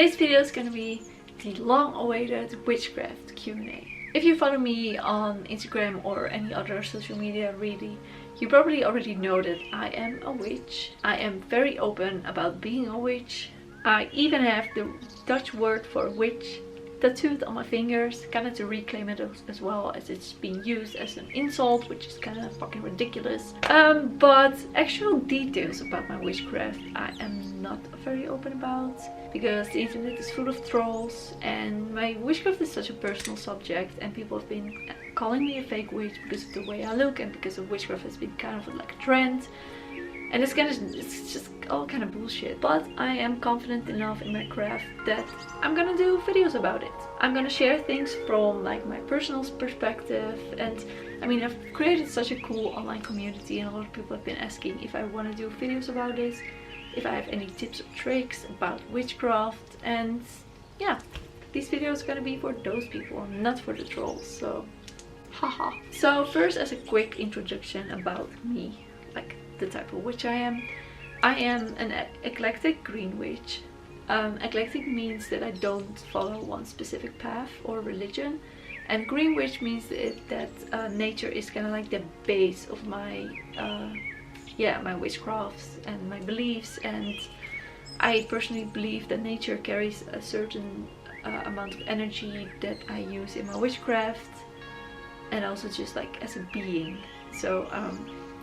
Today's video is gonna be the long-awaited witchcraft Q&A. If you follow me on Instagram or any other social media really, you probably already know that I am a witch. I am very open about being a witch. I even have the Dutch word for witch tattooed on my fingers, kind of to reclaim it as well, as it's being used as an insult, which is kind of fucking ridiculous. But actual details about my witchcraft I am not very open about, because the internet is full of trolls and my witchcraft is such a personal subject, and people have been calling me a fake witch because of the way I look and because of witchcraft has been kind of like a trend. And it's just all kind of bullshit. But I am confident enough in my craft that I'm gonna do videos about it. I'm gonna share things from like my personal perspective, and I mean, I've created such a cool online community and a lot of people have been asking if I want to do videos about this, if I have any tips or tricks about witchcraft, and yeah, these videos are gonna be for those people, not for the trolls, so haha. So first, as a quick introduction about me, like the type of witch I am an eclectic green witch. Eclectic means that I don't follow one specific path or religion, and green witch means that nature is kind of like the base of my my witchcraft and my beliefs. And I personally believe that nature carries a certain amount of energy that I use in my witchcraft, and also just like as a being. So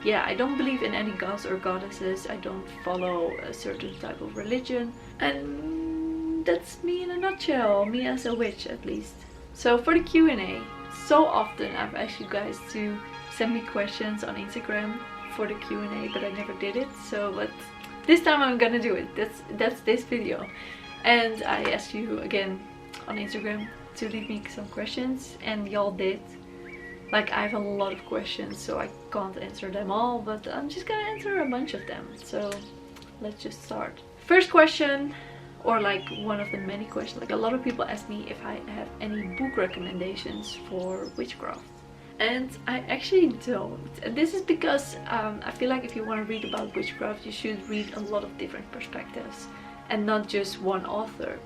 yeah, I don't believe in any gods or goddesses. I don't follow a certain type of religion, and that's me in a nutshell, me as a witch at least. So for the Q&A, so often I've asked you guys to send me questions on Instagram for the Q&A, but I never did it. So but this time I'm gonna do it. That's this video. And I asked you again on Instagram to leave me some questions, and y'all did. Like, I have a lot of questions, so I can't answer them all, but I'm just gonna answer a bunch of them. So let's just start. First question, or like one of the many questions, like a lot of people ask me if I have any book recommendations for witchcraft, and I actually don't. And this is because I feel like if you want to read about witchcraft, you should read a lot of different perspectives and not just one author,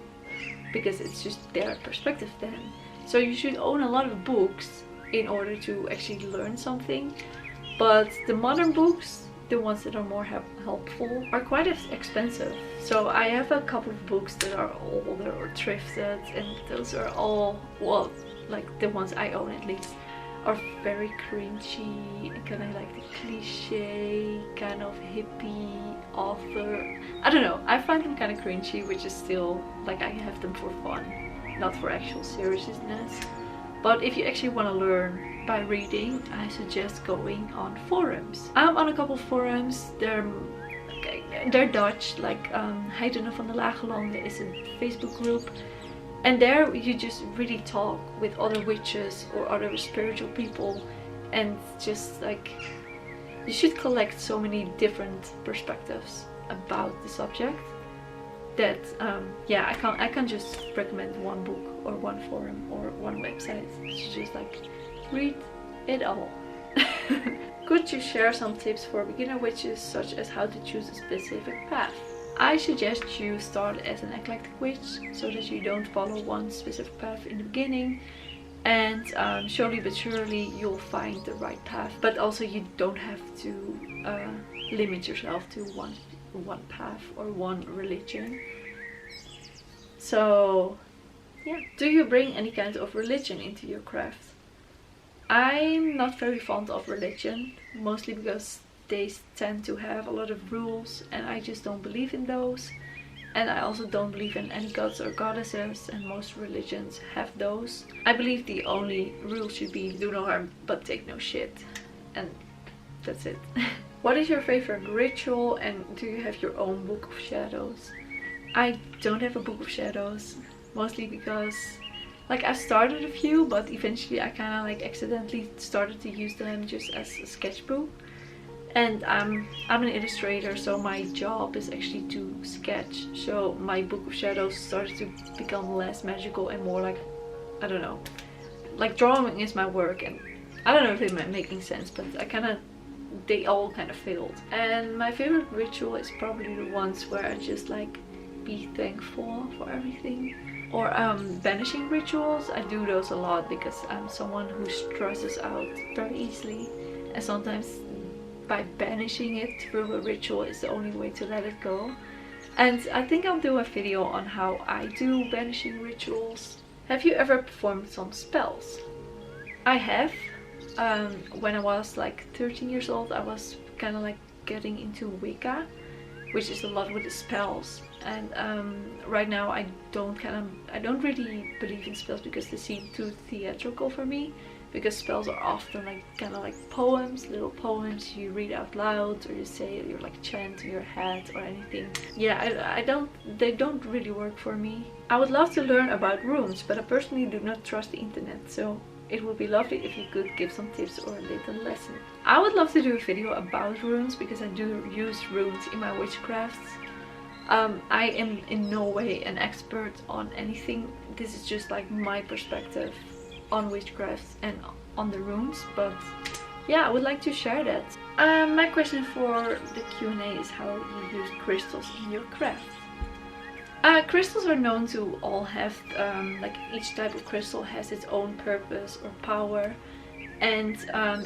because it's just their perspective then. So you should own a lot of books in order to actually learn something. But the modern books, the ones that are more helpful, are quite expensive. So I have a couple of books that are older or thrifted, and those are all, well, like the ones I own at least, are very cringy and kind of like the cliche kind of hippie author. I don't know, I find them kind of cringy, which is still like I have them for fun, not for actual seriousness. But if you actually want to learn by reading, I suggest going on forums. I'm on a couple of forums. They're Dutch, like Heidenen van de Lage Landen is a Facebook group. And there you just really talk with other witches or other spiritual people, and just like, you should collect so many different perspectives about the subject that yeah, I can't just recommend one book or one forum or one website. You should just like read it all. Could you share some tips for beginner witches, such as how to choose a specific path? I suggest you start as an eclectic witch, so that you don't follow one specific path in the beginning, and slowly but surely you'll find the right path. But also you don't have to limit yourself to one path or one religion. So yeah, do you bring any kind of religion into your craft? I'm not very fond of religion, mostly because they tend to have a lot of rules, and I just don't believe in those. And I also don't believe in any gods or goddesses, and most religions have those. I believe the only rule should be do no harm but take no shit, and that's it. What is your favorite ritual, and do you have your own book of shadows? I don't have a book of shadows, mostly because like I started a few, but eventually I kind of like accidentally started to use them just as a sketchbook. And I'm an illustrator, so my job is actually to sketch. So my book of shadows started to become less magical and more like, I don't know, like drawing is my work, and I don't know if it's making sense, but they all kind of failed. And my favorite ritual is probably the ones where I just like be thankful for everything. Or banishing rituals. I do those a lot because I'm someone who stresses out very easily, and sometimes by banishing it through a ritual is the only way to let it go. And I think I'll do a video on how I do banishing rituals. Have you ever performed some spells? I have. When I was like 13 years old, I was kind of like getting into Wicca, which is a lot with the spells. And right now I don't really believe in spells because they seem too theatrical for me. Because spells are often like kind of like poems, little poems you read out loud, or you say you're like chant in your head or anything. Yeah, they don't really work for me. I would love to learn about runes, but I personally do not trust the internet, so it would be lovely if you could give some tips or a little lesson. I would love to do a video about runes because I do use runes in my witchcrafts. I am in no way an expert on anything. This is just like my perspective on witchcrafts and on the runes, but yeah, I would like to share that. My question for the Q&A is how you use crystals in your craft. Crystals are known to all have, like each type of crystal has its own purpose or power, and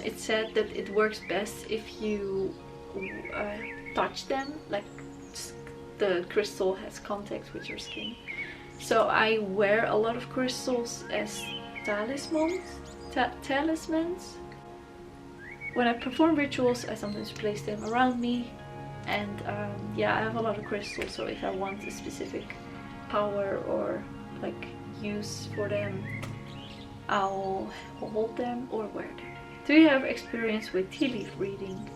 it's said that it works best if you touch them, like the crystal has contact with your skin. So I wear a lot of crystals as talismans. When I perform rituals, I sometimes place them around me, and yeah, I have a lot of crystals, so if I want a specific power or like use for them, I'll hold them or wear them. Do you have experience with tea leaf reading?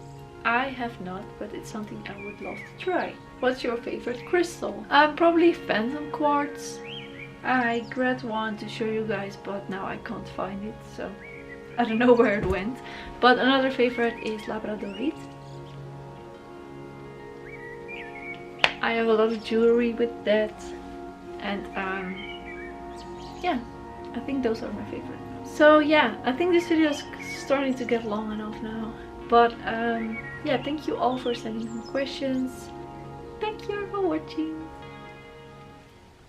I have not, but it's something I would love to try. What's your favorite crystal? Probably phantom quartz. I grabbed one to show you guys, but now I can't find it, so I don't know where it went. But another favorite is labradorite. I have a lot of jewelry with that, and yeah, I think those are my favorite. So yeah, I think this video is starting to get long enough now, but yeah, thank you all for sending me questions. Thank you for watching.